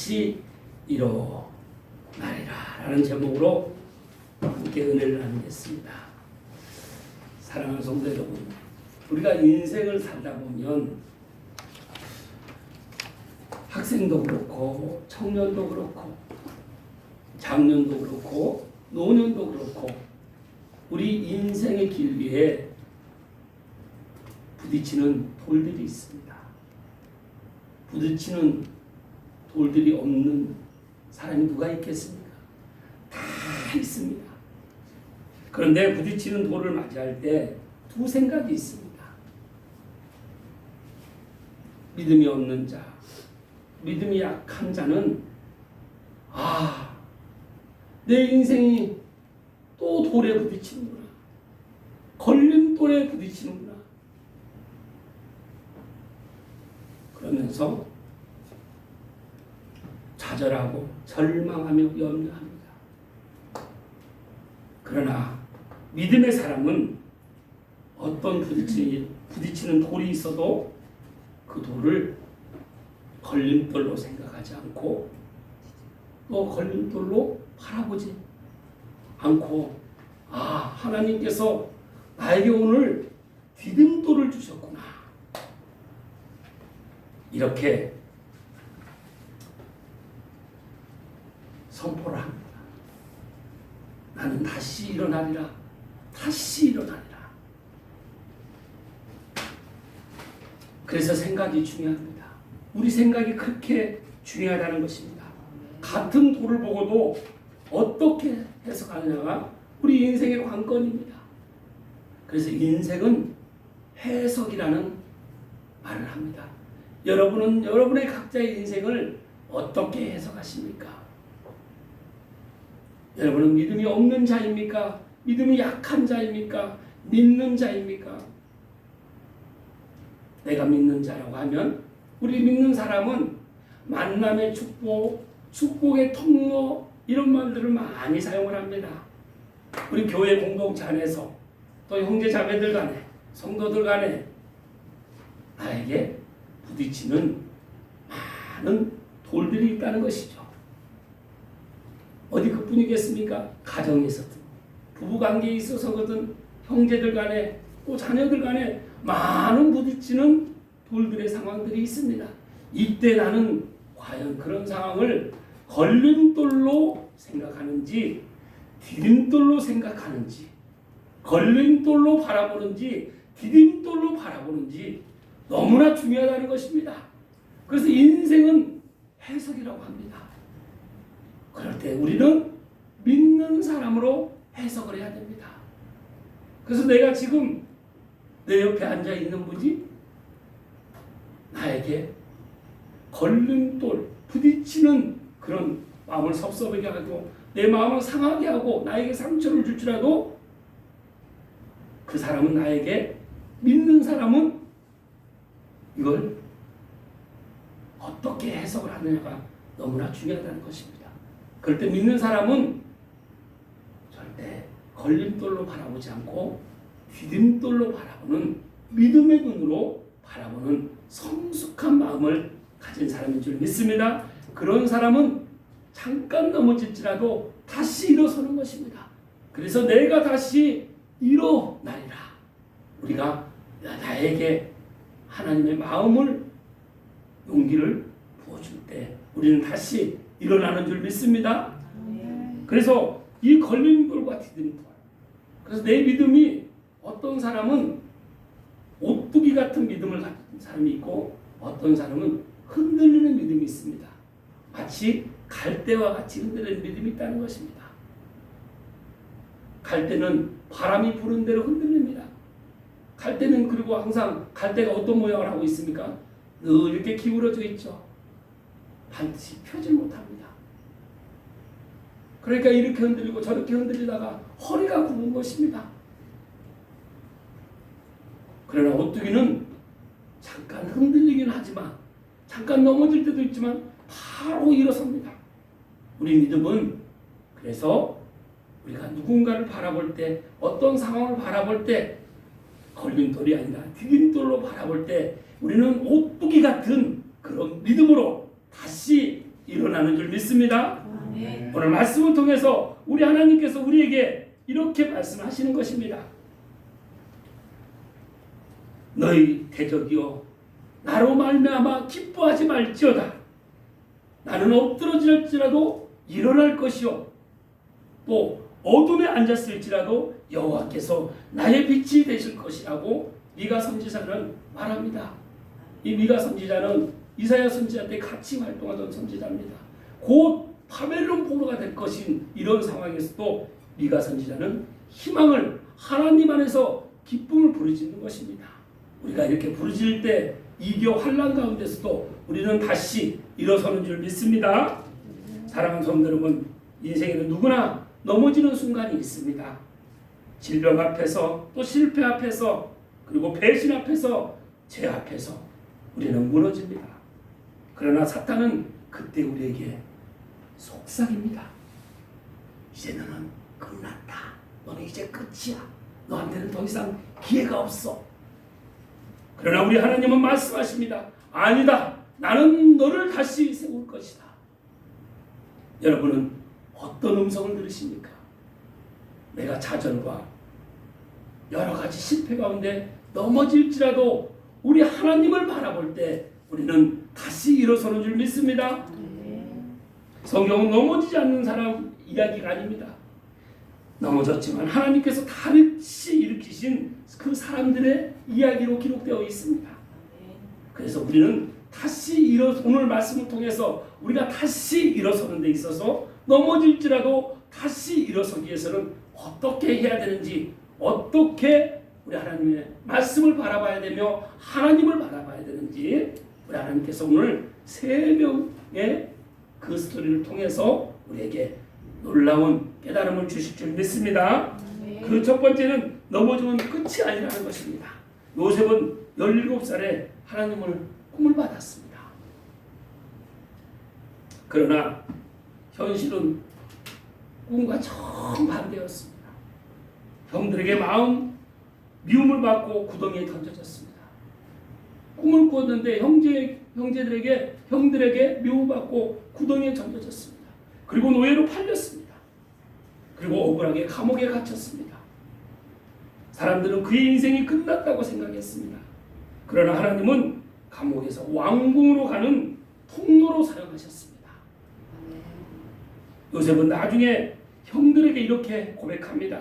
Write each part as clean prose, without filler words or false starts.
다시 일어나리라 라는 제목으로 함께 은혜를 나누겠습니다. 사랑하는 성도 여러분, 우리가 인생을 살다 보면 학생도 그렇고 청년도 그렇고 장년도 그렇고 노년도 그렇고 우리 인생의 길 위에 부딪히는 돌들이 있습니다. 부딪히는 돌들이 없는 사람이 누가 있겠습니까? 다 있습니다. 그런데 부딪히는 돌을 맞이할 때 두 생각이 있습니다. 믿음이 없는 자, 믿음이 약한 자는 내 인생이 또 돌에 부딪히는구나. 걸림돌에 부딪히는구나. 그러면서 좌절하고 절망하며 염려합니다. 그러나 믿음의 사람은 어떤 부딪히는 돌이 있어도 그 돌을 걸림돌로 생각하지 않고 또 걸림돌로 바라보지 않고 하나님께서 나에게 오늘 디딤돌을 주셨구나. 이렇게 선포를 합니다. 나는 다시 일어나리라. 다시 일어나리라. 그래서 생각이 중요합니다. 우리 생각이 그렇게 중요하다는 것입니다. 같은 돌을 보고도 어떻게 해석하느냐가 우리 인생의 관건입니다. 그래서 인생은 해석이라는 말을 합니다. 여러분은 여러분의 각자의 인생을 어떻게 해석하십니까? 여러분은 믿음이 없는 자입니까? 믿음이 약한 자입니까? 믿는 자입니까? 내가 믿는 자라고 하면 우리 믿는 사람은 만남의 축복, 축복의 통로 이런 말들을 많이 사용을 합니다. 우리 교회 공동체 안에서 또 형제 자매들 간에 성도들 간에 나에게 부딪히는 많은 돌들이 있다는 것이죠. 어디 그뿐이겠습니까? 가정에서든 부부관계에 있어서거든 형제들 간에 또 자녀들 간에 많은 부딪히는 돌들의 상황들이 있습니다. 이때 나는 과연 그런 상황을 걸림돌로 생각하는지 디딤돌로 생각하는지 걸림돌로 바라보는지 디딤돌로 바라보는지 너무나 중요하다는 것입니다. 그래서 인생은 해석이라고 합니다. 그럴 때 우리는 믿는 사람으로 해석을 해야 됩니다. 그래서 내가 지금 내 옆에 앉아 있는 분이 나에게 걸림돌, 부딪히는 그런 마음을 섭섭하게 하고 내 마음을 상하게 하고 나에게 상처를 줄지라도 그 사람은 나에게 믿는 사람은 이걸 어떻게 해석을 하느냐가 너무나 중요하다는 것입니다. 그럴 때 믿는 사람은 절대 걸림돌로 바라보지 않고 디딤돌로 바라보는 믿음의 눈으로 바라보는 성숙한 마음을 가진 사람인 줄 믿습니다. 그런 사람은 잠깐 넘어질지라도 다시 일어서는 것입니다. 그래서 내가 다시 일어나리라. 우리가 나에게 하나님의 마음을 용기를 부어줄 때 우리는 다시 일어나는 줄 믿습니다. 그래서 이 걸림돌과 디딤돌, 그래서 내 믿음이 어떤 사람은 오뚜기 같은 믿음을 가진 사람이 있고 어떤 사람은 흔들리는 믿음이 있습니다. 마치 갈대와 같이 흔들리는 믿음이 있다는 것입니다. 갈대는 바람이 부는 대로 흔들립니다. 갈대는 그리고 항상 갈대가 어떤 모양을 하고 있습니까? 늘 이렇게 기울어져 있죠. 반드시 펴지 못합니다. 그러니까 이렇게 흔들리고 저렇게 흔들리다가 허리가 굽은 것입니다. 그러나 오뚜기는 잠깐 흔들리긴 하지만 잠깐 넘어질 때도 있지만 바로 일어섭니다. 우리 믿음은 그래서 우리가 누군가를 바라볼 때 어떤 상황을 바라볼 때 걸림돌이 아니라 디딤돌로 바라볼 때 우리는 오뚜기 같은 그런 믿음으로 다시 일어나는 줄 믿습니다. 아멘. 오늘 말씀을 통해서 우리 하나님께서 우리에게 이렇게 말씀하시는 것입니다. 너희 대적이여 나로 말미암아 기뻐하지 말지어다. 나는 엎드러질지라도 일어날 것이요 또 어둠에 앉았을지라도 여호와께서 나의 빛이 되실 것이라고 미가 선지자는 말합니다. 이 미가 선지자는 이사야 선지자 때 같이 활동하던 선지자입니다. 곧 바벨론 포로가 될 것인 이런 상황에서도 미가 선지자는 희망을 하나님 안에서 기쁨을 부르짖는 것입니다. 우리가 이렇게 부르짖을 때 이겨 환난 가운데서도 우리는 다시 일어서는 줄 믿습니다. 사랑하는 성도 여러분, 인생에는 누구나 넘어지는 순간이 있습니다. 질병 앞에서 또 실패 앞에서 그리고 배신 앞에서 죄 앞에서 우리는 무너집니다. 그러나 사탄은 그때 우리에게 속삭입니다. 이제 너는 끝났다. 너는 이제 끝이야. 너한테는 더 이상 기회가 없어. 그러나 우리 하나님은 말씀하십니다. 아니다. 나는 너를 다시 세울 것이다. 여러분은 어떤 음성을 들으십니까? 내가 좌절과 여러 가지 실패 가운데 넘어질지라도 우리 하나님을 바라볼 때 우리는 다시 일어서는 줄 믿습니다. 성경은 넘어지지 않는 사람 이야기가 아닙니다. 넘어졌지만 하나님께서 다시 일으키신 그 사람들의 이야기로 기록되어 있습니다. 그래서 우리는 다시 오늘 말씀을 통해서 우리가 다시 일어서는 데 있어서 넘어질지라도 다시 일어서기 위해서는 어떻게 해야 되는지, 어떻게 우리 하나님의 말씀을 바라봐야 되며 하나님을 바라봐야 되는지 우리 하나님께서 오늘 세 명의 그 스토리를 통해서 우리에게 놀라운 깨달음을 주실 줄 믿습니다. 그 첫 번째는 넘어지면 끝이 아니라는 것입니다. 요셉은 17살에 하나님을 꿈을 받았습니다. 그러나 현실은 꿈과 정반대였습니다. 형들에게 미움을 받고 구덩이에 던져졌습니다. 꿈을 꾸었는데 형들에게 미움받고 구덩이에 던져졌습니다. 그리고 노예로 팔렸습니다. 그리고 억울하게 감옥에 갇혔습니다. 사람들은 그의 인생이 끝났다고 생각했습니다. 그러나 하나님은 감옥에서 왕궁으로 가는 통로로 사용하셨습니다. 요셉은 나중에 형들에게 이렇게 고백합니다.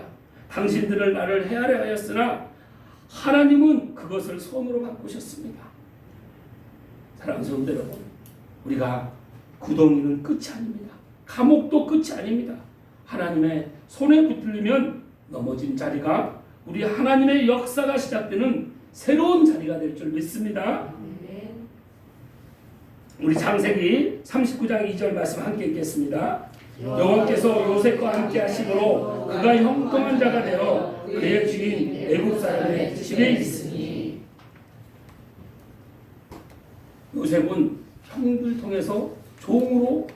당신들은 나를 해하려 하였으나 하나님은 그것을 선으로 바꾸셨습니다. 사랑하는 성도 여러분, 우리가 구덩이는 끝이 아닙니다. 감옥도 끝이 아닙니다. 하나님의 손에 붙들리면 넘어진 자리가 우리 하나님의 역사가 시작되는 새로운 자리가 될 줄 믿습니다. 우리 창세기 39장 2절 말씀 함께 읽겠습니다. 여호와께서 요셉과 함께 하심으로 그가 형통한 자가 되어 그의 주인 애굽 사람의 집에 있으니. 요셉은 형들 통해서 종으로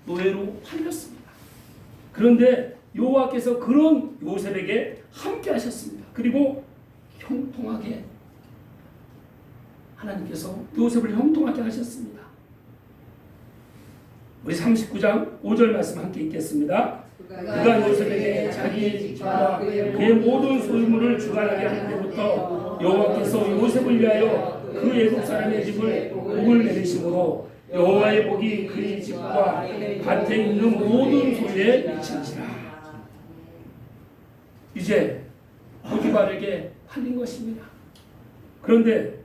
노예로 팔렸습니다. 그런데 여호와께서 그런 요셉에게 함께 하셨습니다. 그리고 형통하게 하나님께서 요셉을 형통하게 하셨습니다. 우리 39장 5절 말씀 함께 읽겠습니다. 그가 요셉에게 자기의 집과 그의 모든 소유물을 주관하게 할 때부터 여호와께서 요셉을 위하여 그 애굽 사람의 집을 복을 내리심으로 여호와의 복이 그의 집과 밭에 있는 모든 소유에 미친지라. 이제 보디발에게 팔린 것입니다. 그런데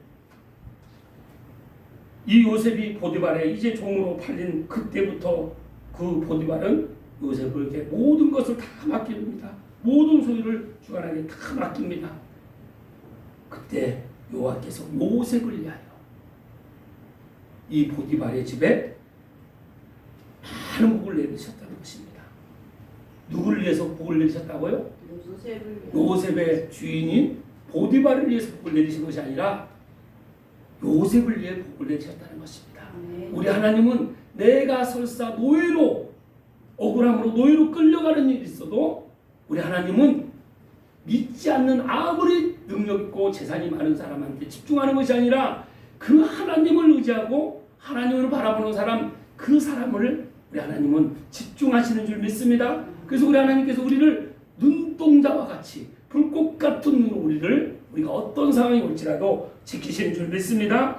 이 요셉이 보디발에 이제 종으로 팔린 그때부터 그 보디발은 요셉에게 모든 것을 다 맡깁니다. 모든 소유를 주관하게 다 맡깁니다. 그때 여호와께서 요셉을 위하여 이 보디발의 집에 많은 복을 내리셨다는 것입니다. 누구를 위해서 복을 내리셨다고요? 요셉의 주인인 보디발을 위해서 복을 내리신 것이 아니라 요셉을 위해 복을 내리셨다는 것입니다. 우리 하나님은 내가 설사 노예로 억울함으로 노예로 끌려가는 일이 있어도 우리 하나님은 믿지 않는 아무리 능력 있고 재산이 많은 사람한테 집중하는 것이 아니라 그 하나님을 의지하고 하나님을 바라보는 사람, 그 사람을 우리 하나님은 집중하시는 줄 믿습니다. 그래서 우리 하나님께서 우리를 눈동자와 같이 불꽃 같은 눈으로 우리가 어떤 상황이 올지라도 지키시는 줄 믿습니다.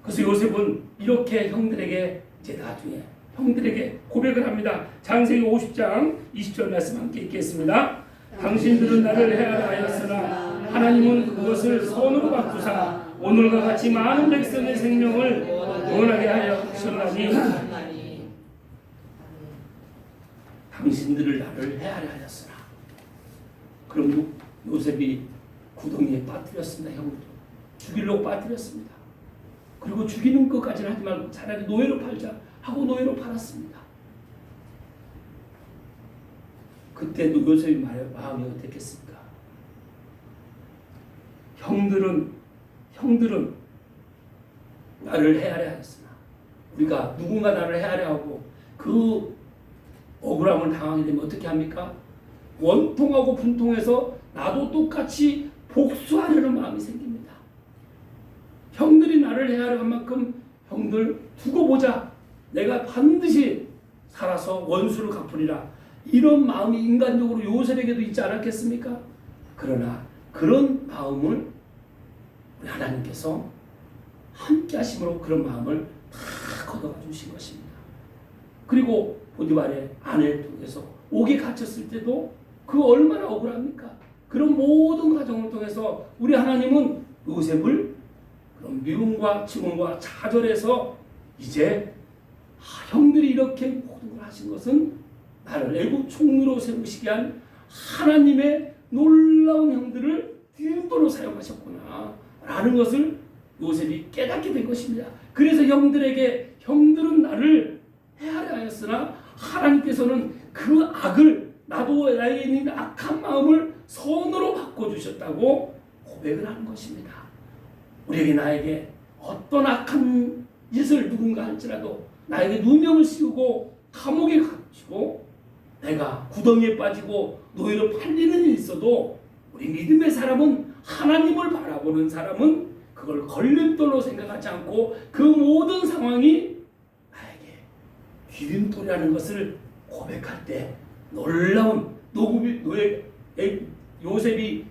그래서 요셉은 이렇게 형들에게 이제 나중에 형들에게 고백을 합니다. 창세기 50장 20절 말씀 함께 읽겠습니다. 당신들은 나를 헤아려하였으나 하나님은 그것을 선으로 바꾸사 오늘과 같이 많은 백성의 생명을 원하게 하셨나니 당신들을 나를 헤아려하였으나. 그럼 요셉이 구덩이에 빠뜨렸습니다. 형들 죽이려고 빠뜨렸습니다. 그리고 죽이는 것까지는 하지 말고 차라리 노예로 팔자 하고 노예로 팔았습니다. 그때도 요셉의 마음이 어땠겠습니까? 형들은 나를 헤아려하였으나, 우리가 누군가 나를 헤아려하고 그 억울함을 당하게 되면 어떻게 합니까? 원통하고 분통해서 나도 똑같이 복수하려는 마음이 생깁니다. 형들이 나를 헤아려한 만큼 형들 두고 보자, 내가 반드시 살아서 원수를 갚으리라, 이런 마음이 인간적으로 요셉에게도 있지 않았겠습니까? 그러나 그런 마음을 우리 하나님께서 함께 하심으로 그런 마음을 다 걷어가 주신 것입니다. 그리고 보디발의 아내를 통해서 옥에 갇혔을 때도 그 얼마나 억울합니까? 그런 모든 과정을 통해서 우리 하나님은 요셉을 그런 미움과 증오와 좌절에서 이제 형들이 이렇게 모든 걸 하신 것은 나를 애국 총리로 세우시게 한 하나님의 놀라운 형들을 디딤돌로 사용하셨구나 라는 것을 요셉이 깨닫게 된 것입니다. 그래서 형들에게 형들은 나를 헤아려하였으나 하나님께서는 그 악을, 나도 나에게 있는 악한 마음을 선으로 바꿔주셨다고 고백을 하는 것입니다. 우리에게 나에게 어떤 악한 짓을 누군가 할지라도 나에게 누명을 씌우고 감옥에 갇히고 내가 구덩이에 빠지고 노예로 팔리는 일이 있어도 우리 믿음의 사람은, 하나님을 바라보는 사람은 그걸 걸림돌로 생각하지 않고 그 모든 상황이 나에게 디딤돌이라는 것을 고백할 때 놀라운 요셉이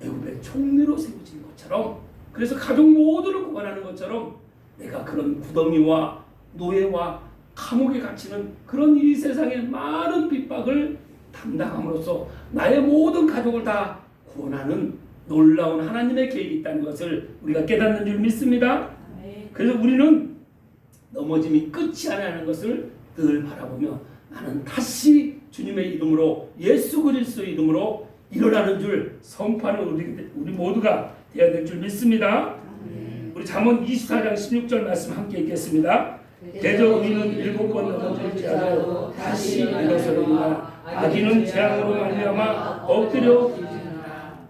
애굽의 총리로 세워진 것처럼, 그래서 가족 모두를 구원하는 것처럼 내가 그런 구덩이와 노예와 감옥에 갇히는 그런 이 세상의 많은 핍박을 담당함으로써 나의 모든 가족을 다 구원하는 놀라운 하나님의 계획이 있다는 것을 우리가 깨닫는 줄 믿습니다. 그래서 우리는 넘어짐이 끝이 아니라는 것을 늘 바라보며 나는 다시 주님의 이름으로, 예수 그리스도의 이름으로 일어나는 줄 선포하는 우리 모두가 되어야 될 줄 믿습니다. 우리 잠언 24장 16절 말씀 함께 읽겠습니다. 대저 의인은 7번 넘어질지라도 다시 일어서리라. 악인은 재앙으로 말미암아 엎드려 기르느니라.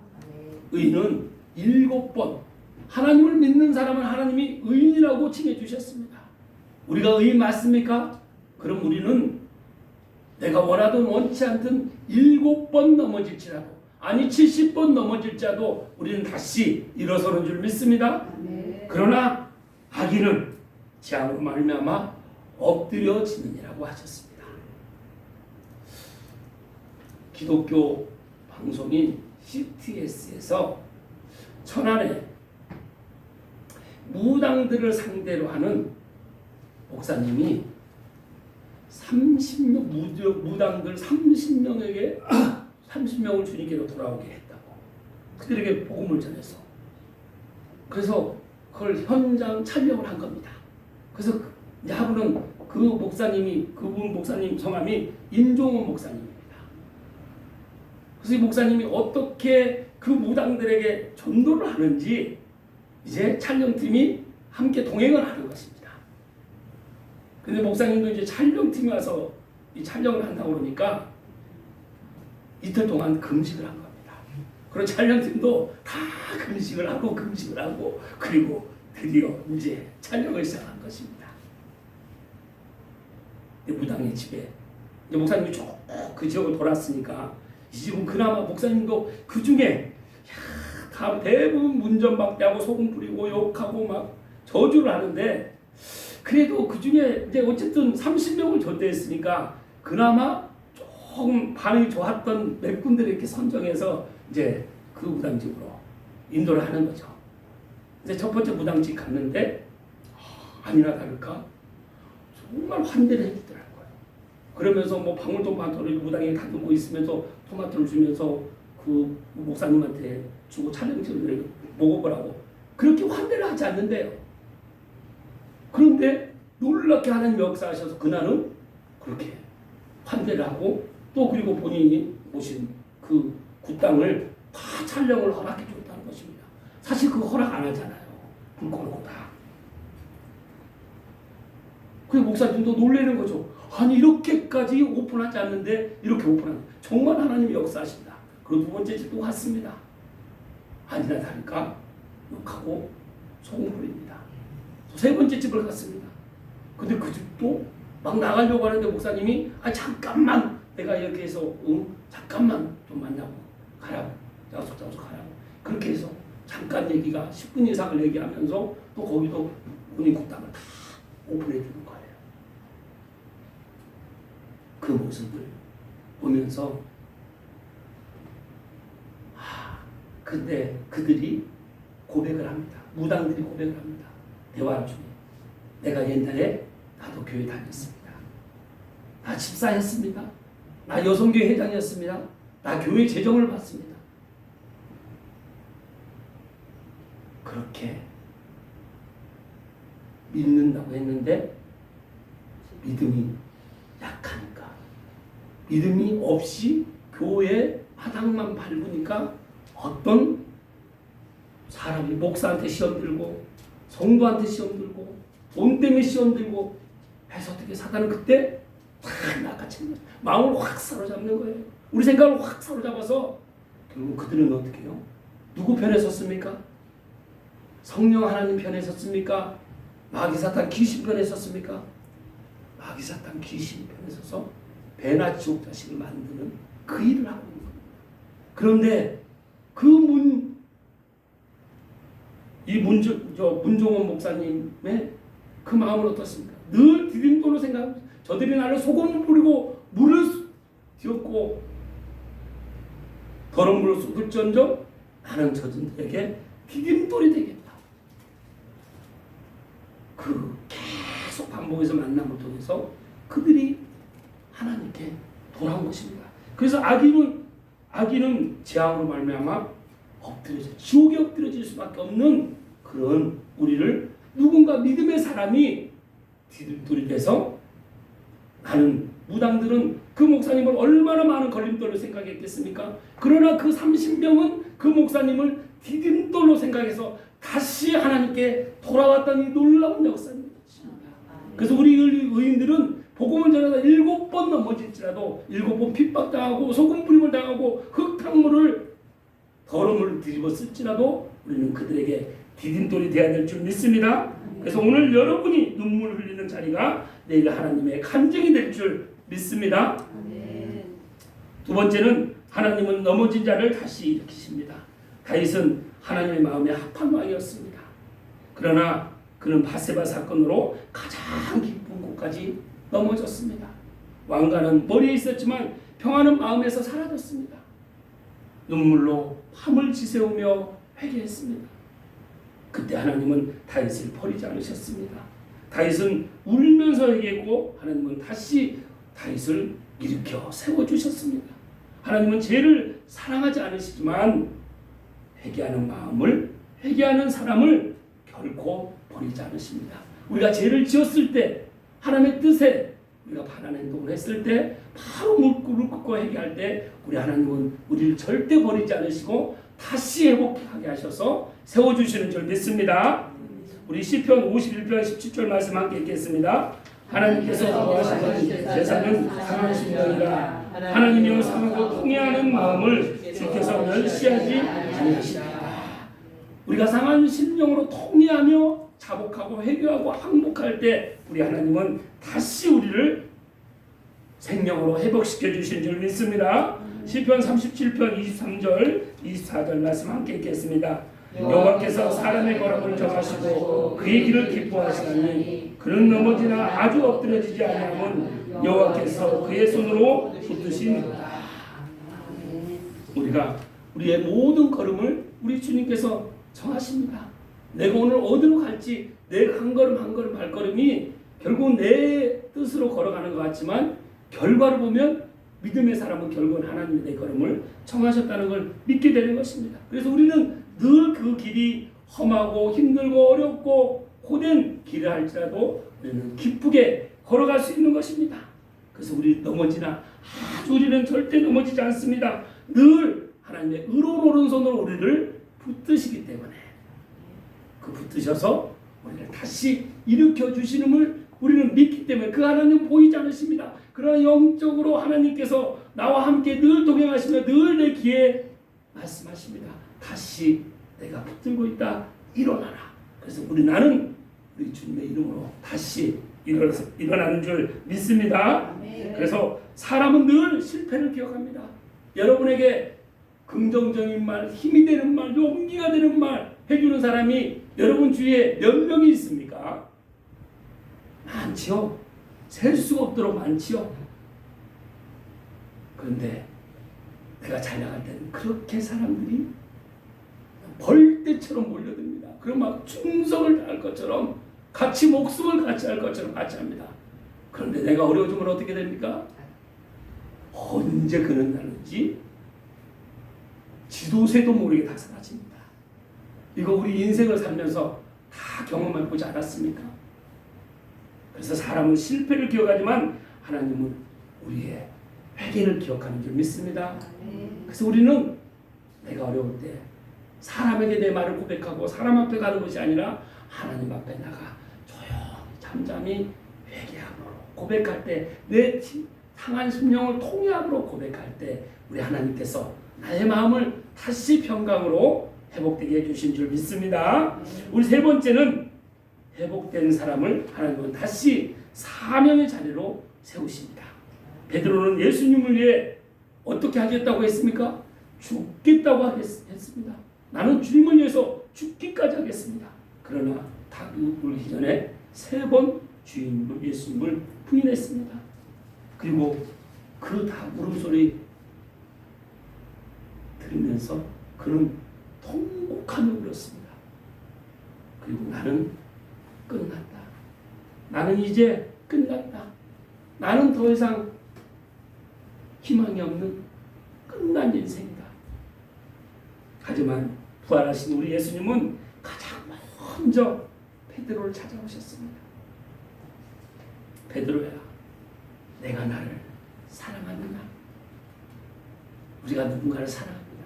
의인은 7번, 하나님을 믿는 사람은 하나님이 의인이라고 칭해 주셨습니다. 우리가 의인 맞습니까? 그럼 우리는 내가 원하든 원치 않든 7번 넘어질지라도, 아니 70번 넘어질지라도 우리는 다시 일어서는 줄 믿습니다. 그러나 악인은 재앙으로 말미암아 엎드려지느니라고 하셨습니다. 기독교 방송인 CTS에서 천안에 무당들을 상대로 하는 목사님이 30명을 주님께로 돌아오게 했다고, 그들에게 복음을 전해서, 그래서 그걸 현장 촬영을 한 겁니다. 그래서 야부는 그분 목사님 성함이 임종원 목사님입니다. 그래서 이 목사님이 어떻게 그 무당들에게 전도를 하는지 이제 촬영팀이 함께 동행을 하는 것입니다. 근데 목사님도 이제 촬영팀이 와서 이 촬영을 한다고 그러니까 이틀 동안 금식을 한 겁니다. 그런 촬영팀도 다 금식을 하고 그리고 드디어 이제 촬영을 시작한 것입니다. 무당의 집에 이제 목사님이 쭉 그 지역을 돌았으니까 이 집은 그나마 목사님도 그 중에 다 대부분 문전박대하고 소금 뿌리고 욕하고 막 저주를 하는데, 그래도 그 중에 이제 어쨌든 30명을 전대했으니까 그나마 조금 반응이 좋았던 몇 군데를 이렇게 선정해서 이제 그 무당집으로 인도를 하는 거죠. 이제 첫 번째 무당집 갔는데 아니나 다를까 정말 환대를 해주더라고요. 그러면서 뭐 방울토마토를 무당에 다듬고 있으면서 토마토를 주면서 그 목사님한테 주고 촬영지를 먹어보라고 그렇게 환대를 하지 않는데요. 그런데 놀랍게 하나님 역사하셔서 그날은 그렇게 환대를 하고 또 그리고 본인이 오신 그 땅을 다 촬영을 허락해 줬다는 것입니다. 사실 그 허락 안 하잖아요. 불 꺼놓고 다. 그 목사님도 놀라는 거죠. 아니 이렇게까지 오픈하지 않는데 이렇게 오픈하는 정말 하나님이 역사하신다. 그리고 두 번째 집도 갔습니다. 아니나 다를까 욕하고 소금 뿌립니다. 세 번째 집을 갔습니다. 근데 그 집도 막 나가려고 하는데 목사님이 잠깐만 내가 이렇게 해서 잠깐만 좀 만나고 가라고 약속 가라고 그렇게 해서 잠깐 얘기가 10분 이상을 얘기하면서 또 거기도 본인 국담을 다 오픈해 주는 거예요. 그 모습을 보면서 근데 그들이 고백을 합니다. 무당들이 고백을 합니다. 대화 중에 내가 옛날에 나도 교회 다녔습니다. 나 집사했습니다. 나 여성교회 회장이었습니다. 나 교회 재정을 받습니다. 그렇게 믿는다고 했는데 믿음이 약하니까 믿음이 없이 교회 바닥만 밟으니까 어떤 사람이 목사한테 시험 들고 성도한테 시험 들고 돈 때문에 시험 들고 해서 어떻게 사단은 그때 확 낚아채는 거예요. 마음을 확 사로잡는 거예요. 우리 생각을 확 사로잡아서 결국 그들은 어떻게 해요? 누구 편에 섰습니까? 성령 하나님 편에 섰습니까? 마귀 사탄 귀신 편에 섰습니까? 마귀 사탄 귀신 편에 서서 배나 지옥 자식을 만드는 그 일을 하고 있는 겁니다. 그런데 문종원 목사님의 그 마음은 어떻습니까? 늘 디딤돌로 생각합니다. 저들이 나를 소금을 뿌리고 물을 뒤엎고 더러운 물을 쏟을지언정 나는 저들에게 디딤돌이 되겠다. 그 계속 반복해서 만남을 통해서 그들이 하나님께 돌아온 것입니다. 그래서 악인은 재앙으로 말미암아 지옥에 엎드려질 수밖에 없는 그런 우리를 누군가 믿음의 사람이 디딤돌이 돼서 나는 무당들은 그 목사님을 얼마나 많은 걸림돌로 생각했겠습니까? 그러나 그 30명은 그 목사님을 디딤돌로 생각해서 다시 하나님께 돌아왔던 이 놀라운 역사입니다. 그래서 우리 의인들은 복음을 전하다 7번 넘어질지라도 7번 핍박당하고 소금 뿌림을 당하고 흙탕물을 더러운 물을 뒤집어 쓸지라도 우리는 그들에게 디딤돌이 되어야 될 줄 믿습니다. 그래서 오늘 여러분이 눈물 흘리는 자리가 내일 하나님의 간증이 될 줄 믿습니다. 두 번째는 하나님은 넘어진 자를 다시 일으키십니다. 다윗은 하나님의 마음에 합한 왕이었습니다. 그러나 그는 바세바 사건으로 가장 깊은 곳까지 넘어졌습니다. 왕가는 머리에 있었지만 평화는 마음에서 사라졌습니다. 눈물로 밤을 지새우며 회개했습니다. 그때 하나님은 다윗을 버리지 않으셨습니다. 다윗은 울면서 회개했고 하나님은 다시 다윗을 일으켜 세워주셨습니다. 하나님은 죄를 사랑하지 않으시지만 회개하는 사람을 결코 버리지 않으십니다. 우리가 죄를 지었을 때 하나님의 뜻에 우리가 반한 행동을 했을 때 바로 무릎 꿇고 회개할 때 우리 하나님은 우리를 절대 버리지 않으시고 다시 회복하게 하셔서 세워주시는 줄 믿습니다. 우리 시편 51편 17절 말씀 함께 읽겠습니다. 하나님께서 거하시는 세상은 상한 심령이라 하나님이여 상하고 통해하는 마음을 주께서 멸시하지 아니하시리라. 우리가 상한 심령으로 통해하며 자복하고 회개하고 항복할 때 우리 하나님은 다시 우리를 생명으로 회복시켜 주신 줄 믿습니다. 시편 37편 23절 24절 말씀 함께 읽겠습니다. 여호와께서 사람의 걸음을 정하시고 그의 길을 기뻐하시나니 그는 넘어지나 아주 엎드려지지 아니하면 여호와께서 그의 손으로 붙드시니라. 우리가 우리의 모든 걸음을 우리 주님께서 정하십니다. 내가 오늘 어디로 갈지 내 한 걸음 한 걸음 발걸음이 결국 내 뜻으로 걸어가는 것 같지만 결과를 보면 믿음의 사람은 결국은 하나님의 내 걸음을 정하셨다는 걸 믿게 되는 것입니다. 그래서 우리는 늘 그 길이 험하고 힘들고 어렵고 고된 길을 할지라도 우리는 기쁘게 걸어갈 수 있는 것입니다. 그래서 우리 넘어지나 아주 우리는 절대 넘어지지 않습니다. 늘 하나님의 의로운 오른손으로 우리를 붙드시기 때문에 그 붙드셔서 우리를 다시 일으켜 주시는을 우리는 믿기 때문에 그 하나님 보이지 않으십니다. 그러나 영적으로 하나님께서 나와 함께 늘 동행하시며 늘 내 귀에 말씀하십니다. 다시 내가 붙들고 있다. 일어나라. 그래서 나는 우리 주님의 이름으로 다시 일어나는 줄 믿습니다. 그래서 사람은 늘 실패를 기억합니다. 여러분에게 긍정적인 말, 힘이 되는 말, 용기가 되는 말 해주는 사람이 여러분 주위에 몇 명이 있습니까? 많지요. 셀 수가 없도록 많지요. 그런데 내가 잘 나갈 때는 그렇게 사람들이 벌떼처럼 몰려듭니다. 그럼 막 충성을 다할 것처럼 같이 목숨을 같이 할 것처럼 같이 합니다. 그런데 내가 어려워지면 어떻게 됩니까? 언제 그는 나는지 지도새도 모르게 다 사라집니다. 이거 우리 인생을 살면서 다 경험해보지 않았습니까? 그래서 사람은 실패를 기억하지만 하나님은 우리의 회개를 기억하는 줄 믿습니다. 그래서 우리는 내가 어려울 때 사람에게 내 말을 고백하고 사람 앞에 가는 것이 아니라 하나님 앞에 나가 조용히 잠잠히 회개함으로 고백할 때 내 상한 심령을 통회함으로 고백할 때 우리 하나님께서 나의 마음을 다시 평강으로 회복되게 해주신 줄 믿습니다. 우리 세 번째는 회복된 사람을 하나님은 다시 사명의 자리로 세우십니다. 베드로는 예수님을 위해 어떻게 하겠다고 했습니까? 죽겠다고 했습니다. 나는 주님을 위해서 죽기까지 하겠습니다. 그러나 닭이 울기 전에 3번 주님을 예수님을 부인했습니다. 그리고 그 닭 울음소리 들으면서 그는 통곡하며 울었습니다. 그리고 나는 끝났다. 나는 이제 끝났다. 나는 더 이상 희망이 없는 끝난 인생이다. 하지만 부활하신 우리 예수님은 가장 먼저 베드로를 찾아오셨습니다. 베드로야, 내가 나를 사랑하느냐? 우리가 누군가를 사랑합니다.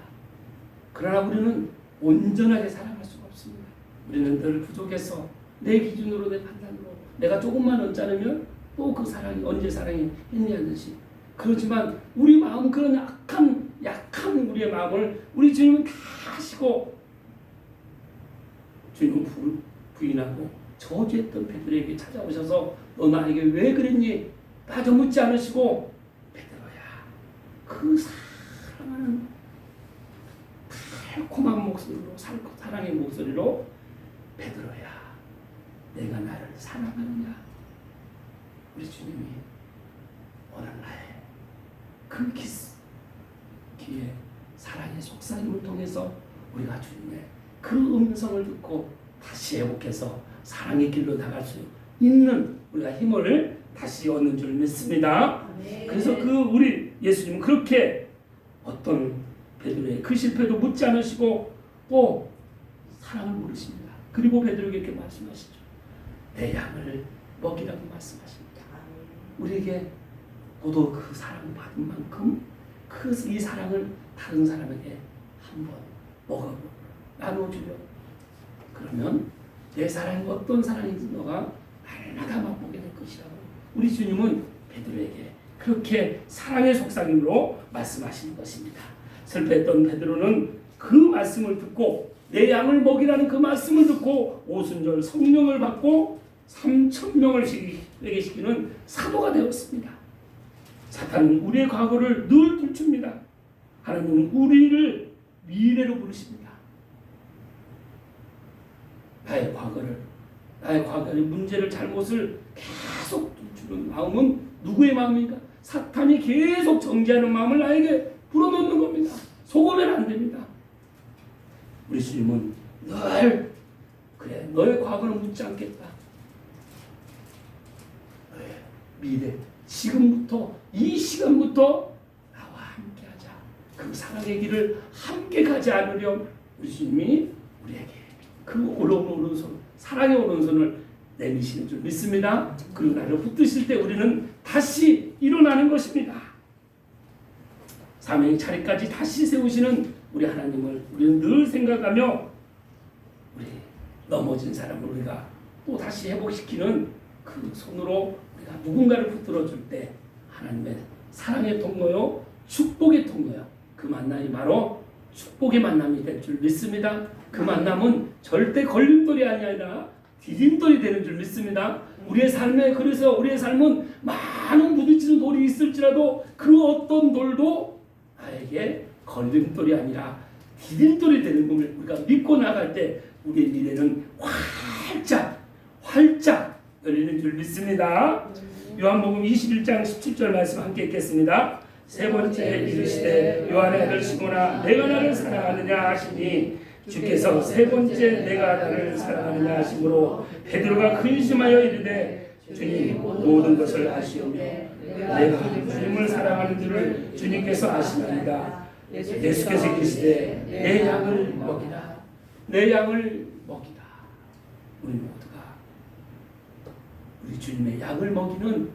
그러나 우리는 온전하게 사랑할 수가 없습니다. 우리는 늘 부족해서 내 기준으로 내 판단으로 내가 조금만 언짢으면 또 그 사랑이 언제 사랑이 했냐는 듯이 그렇지만 우리 마음 그런 약한 우리의 마음을 우리 주님은 다 아시고 주님은 부인하고 저주했던 베드로에게 찾아오셔서 너 나에게 왜 그랬니? 따져 묻지 않으시고 베드로야 그 사랑하는 달콤한 목소리로 사랑의 목소리로 베드로야 내가 나를 사랑하느냐? 우리 주님이 오늘 나의 그 귀에 사랑의 속삭임을 통해서 우리가 주님의 그 음성을 듣고 다시 회복해서 사랑의 길로 나갈 수 있는 우리가 힘을 다시 얻는 줄 믿습니다. 그래서 우리 예수님은 그렇게 어떤 베드로의 그 실패도 묻지 않으시고 또 사랑을 물으십니다. 그리고 베드로에게 이렇게 말씀하시죠. 내 양을 먹이라고 말씀하십니다. 우리에게 너도 그 사랑을 받은 만큼 이 사랑을 다른 사람에게 한번 먹어보고 나눠주려. 그러면 내 사랑이 어떤 사랑인지 너가 날마다 맛보게 될 것이라고 우리 주님은 베드로에게 그렇게 사랑의 속삭임으로 말씀하시는 것입니다. 슬퍼했던 베드로는 그 말씀을 듣고 내 양을 먹이라는 그 말씀을 듣고 오순절 성령을 받고 3,000명을 회개시키는 사도가 되었습니다. 사탄은 우리의 과거를 늘 들춥니다. 하나님은 우리를 미래로 부르십니다. 나의 과거를 나의 과거의 문제를 잘못을 계속 주는 마음은 누구의 마음입니까? 사탄이 계속 정죄하는 마음을 나에게 불어넣는 겁니다. 속으면 안 됩니다. 우리 주님은 늘 그래 너의 과거는 묻지 않겠다. 너의 미래 지금부터 이 시간부터 나와 함께하자. 그 사랑의 길을 함께 가지 않으렴. 우리 주님이 우리에게 그 오른손 사랑의 오른손을 내미시는 줄 믿습니다. 그리고 나를 붙드실 때 우리는 다시 일어나는 것입니다. 사명의 자리까지 다시 세우시는 우리 하나님을 우리는 늘 생각하며 우리 넘어진 사람을 우리가 또 다시 회복시키는 그 손으로 우리가 누군가를 붙들어 줄 때 하나님의 사랑의 통로요 축복의 통로요 그 만남이 바로 축복의 만남이 될 줄 믿습니다. 그 만남은 절대 걸림돌이 아니라 디딤돌이 되는 줄 믿습니다. 우리의 삶에 그래서 우리의 삶은 많은 부딪히는 돌이 있을지라도 그 어떤 돌도 나에게 걸림돌이 아니라 디딤돌이 되는 것을 우리가 믿고 나갈 때 우리의 미래는 활짝 열리는 줄 믿습니다. 요한복음 21장 17절 말씀 함께 읽겠습니다. 세 번째 이르시되 요한의 아들 시몬아 내가 나를 사랑하느냐 하시니 주께서 세 번째 내가 나를 사랑하느냐 하심으로 베드로가 근심하여 이르되 주님 모든 것을 아시오며 내가 주님을 사랑하는 줄을 주님께서 아시나이다. 예수께서 이르시되 내 양을 먹이라. 내 양을 먹이라. 우리 모두가 우리 주님의 양을 먹이는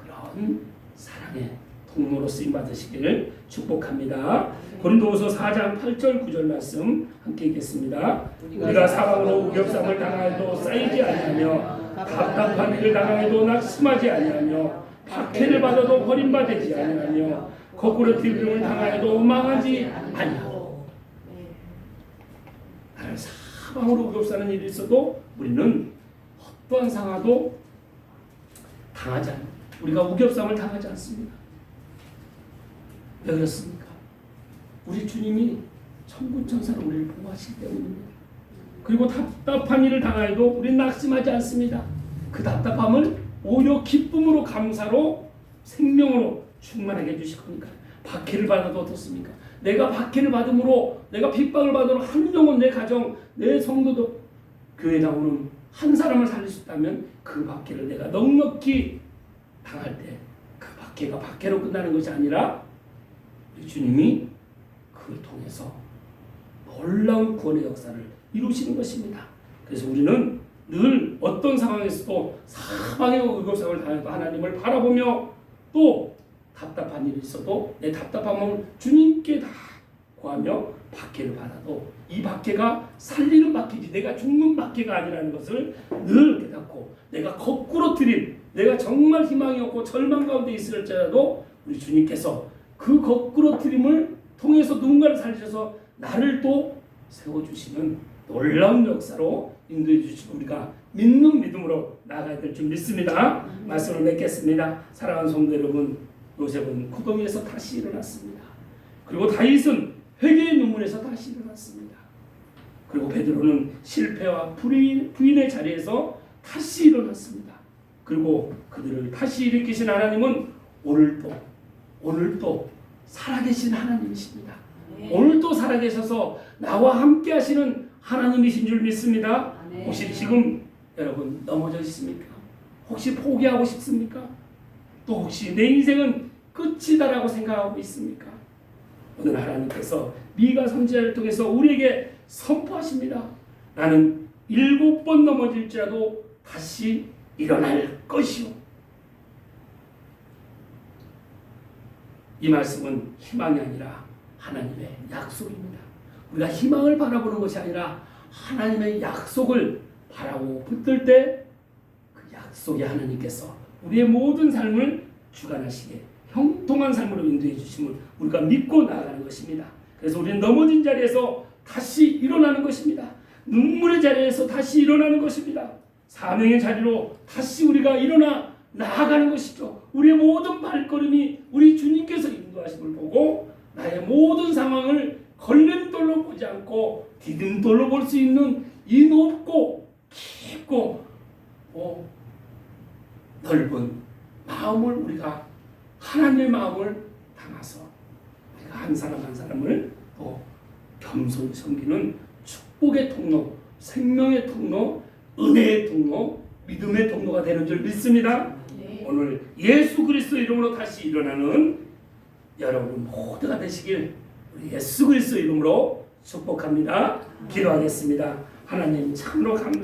그런 사랑의 통로로 쓰임받으시기를 축복합니다. 고린도후서 4장 8절 9절 말씀 함께 읽겠습니다. 우리가 사방으로 우ገብ삼을 당하여도 쌓이지 아니하며 답답한 일을 당하여도 낙심하지 아니하며 박해를 받아도 버림받지 아니하며 거꾸로 딜림을 당하여도 망하지 아니하고 나를 사방으로 우ገብ사는 일이 있어도 우리는 어떠한 상황도 당하지 않습니다. 우리가 우겹삼을 당하지 않습니다. 왜 그렇습니까? 우리 주님이 천군천사로 우리를 보호하시기 때문입니다. 그리고 답답한 일을 당하여도 우리는 낙심하지 않습니다. 그 답답함을 오히려 기쁨으로 감사로 생명으로 충만하게 해주실 거니까. 박해를 받아도 어떻습니까? 내가 박해를 받음으로 내가 핍박을 받으러 한 영혼 내 가정 내 성도도 교회 나오는 한 사람을 살릴 수 있다면 그 박해를 내가 넉넉히 당할 때 그 박해가 박해로 끝나는 것이 아니라 우리 주님이 그걸 통해서 놀라운 구원의 역사를 이루시는 것입니다. 그래서 우리는 늘 어떤 상황에서도 사방의 의롭상을 당해도 하나님을 바라보며 또 답답한 일이 있어도 내 답답함을 주님께 다 구하며 박해를 받아도 이 박해가 살리는 박해지 내가 죽는 박해가 아니라는 것을 늘 깨닫고 내가 거꾸로 들임 내가 정말 희망이 없고 절망 가운데 있을지라도 우리 주님께서 그 거꾸로 들임을 통해서 누군가를 살리셔서 나를 또 세워주시는 놀라운 역사로 인도해 주시고 우리가 믿는 믿음으로 나아가야 될 줄 믿습니다. 말씀을 맺겠습니다. 사랑하는 성도 여러분, 요셉은 구덩이에서 다시 일어났습니다. 그리고 다윗은 회개의 눈물에서 다시 일어났습니다. 그리고 베드로는 실패와 부인의 자리에서 다시 일어났습니다. 그리고 그들을 다시 일으키신 하나님은 오늘도 살아계신 하나님이십니다. 오늘도 살아계셔서 나와 함께 하시는 하나님이신 줄 믿습니다. 혹시 지금 여러분 넘어져 있습니까? 혹시 포기하고 싶습니까? 또 혹시 내 인생은 끝이다라고 생각하고 있습니까? 오늘 하나님께서 미가 선지자를 통해서 우리에게 선포하십니다. 나는 7번 넘어질지라도 다시 일어날 것이요. 이 말씀은 희망이 아니라 하나님의 약속입니다. 우리가 희망을 바라보는 것이 아니라 하나님의 약속을 바라고 붙들 때 그 약속의 하나님께서 우리의 모든 삶을 주관하시게 형통한 삶으로 인도해 주심을 우리가 믿고 나아가는 것입니다. 그래서 우리는 넘어진 자리에서 다시 일어나는 것입니다. 눈물의 자리에서 다시 일어나는 것입니다. 사명의 자리로 다시 우리가 일어나 나아가는 것이죠. 우리의 모든 발걸음이 우리 주님께서 인도하심을 보고 나의 모든 상황을 걸림돌로 보지 않고 디딤돌로 볼 수 있는 이 높고 깊고 넓은 마음을 우리가 하나님의 마음을 담아서 우리가 한 사람 한 사람을 또 겸손히 섬기는 축복의 통로, 생명의 통로, 은혜의 통로, 믿음의 통로가 되는 줄 믿습니다. 네. 오늘 예수 그리스도 이름으로 다시 일어나는 여러분 모두가 되시길 우리 예수 그리스도 이름으로 축복합니다. 기도하겠습니다. 하나님 참으로 감사합니다.